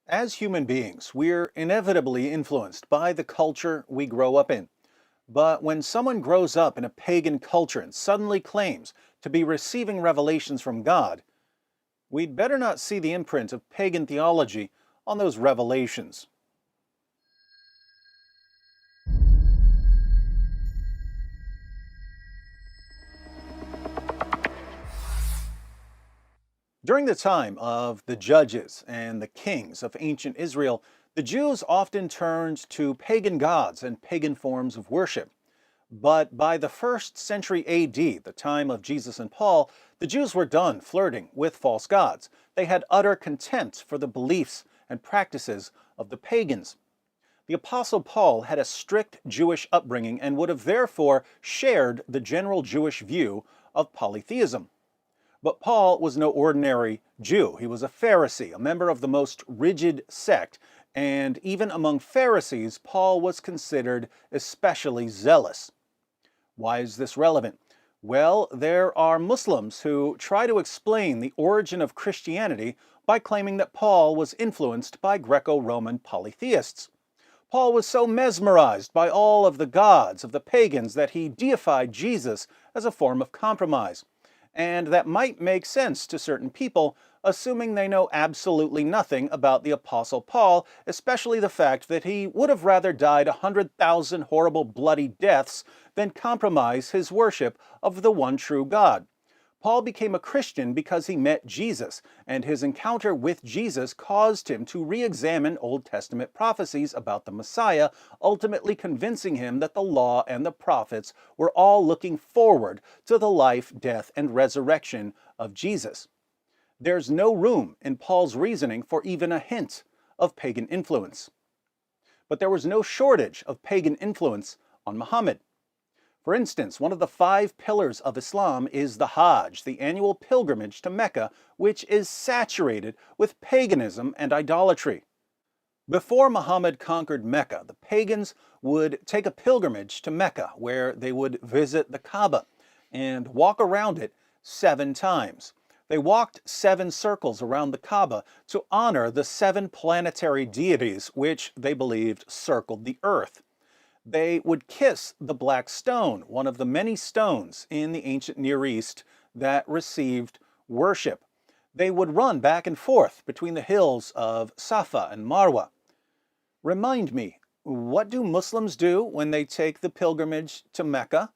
As human beings, we're inevitably influenced by the culture we grow up in. But when someone grows up in a pagan culture and suddenly claims to be receiving revelations from God, we'd better not see the imprint of pagan theology on those revelations. During the time of the judges and the kings of ancient Israel, the Jews often turned to pagan gods and pagan forms of worship. But by the first century AD, the time of Jesus and Paul, the Jews were done flirting with false gods. They had utter contempt for the beliefs and practices of the pagans. The Apostle Paul had a strict Jewish upbringing and would have therefore shared the general Jewish view of polytheism. But Paul was no ordinary Jew. He was a Pharisee, a member of the most rigid sect, and even among Pharisees, Paul was considered especially zealous. Why is this relevant? Well, there are Muslims who try to explain the origin of Christianity by claiming that Paul was influenced by Greco-Roman polytheists. Paul was so mesmerized by all of the gods of the pagans that he deified Jesus as a form of compromise. And that might make sense to certain people, assuming they know absolutely nothing about the Apostle Paul, especially the fact that he would have rather died 100,000 horrible bloody deaths than compromise his worship of the one true God. Paul became a Christian because he met Jesus, and his encounter with Jesus caused him to re-examine Old Testament prophecies about the Messiah, ultimately convincing him that the law and the prophets were all looking forward to the life, death, and resurrection of Jesus. There's no room in Paul's reasoning for even a hint of pagan influence. But there was no shortage of pagan influence on Muhammad. For instance, one of the 5 pillars of Islam is the Hajj, the annual pilgrimage to Mecca, which is saturated with paganism and idolatry. Before Muhammad conquered Mecca, the pagans would take a pilgrimage to Mecca, where they would visit the Kaaba and walk around it 7 times. They walked 7 circles around the Kaaba to honor the 7 planetary deities which they believed circled the earth. They would kiss the black stone, one of the many stones in the ancient Near East that received worship. They would run back and forth between the hills of Safa and Marwa. Remind me, what do Muslims do when they take the pilgrimage to Mecca?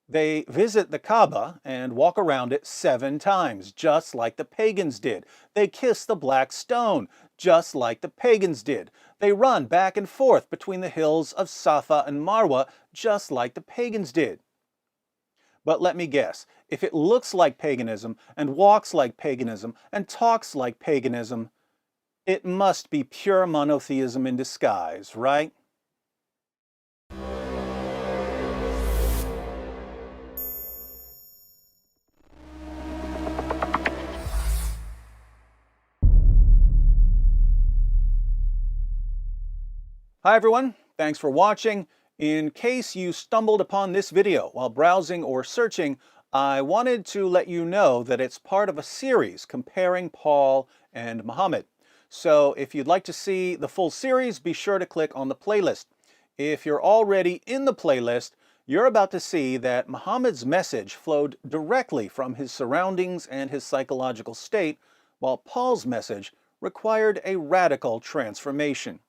They visit the Kaaba and walk around it 7 times, just like the pagans did. They kiss the black stone, just like the pagans did. They run back and forth between the hills of Safa and Marwa, just like the pagans did. But let me guess, if it looks like paganism, and walks like paganism, and talks like paganism, it must be pure monotheism in disguise, right? Hi everyone, thanks for watching. In case you stumbled upon this video while browsing or searching, I wanted to let you know that it's part of a series comparing Paul and Muhammad. So if you'd like to see the full series, be sure to click on the playlist. If you're already in the playlist, you're about to see that Muhammad's message flowed directly from his surroundings and his psychological state, while Paul's message required a radical transformation.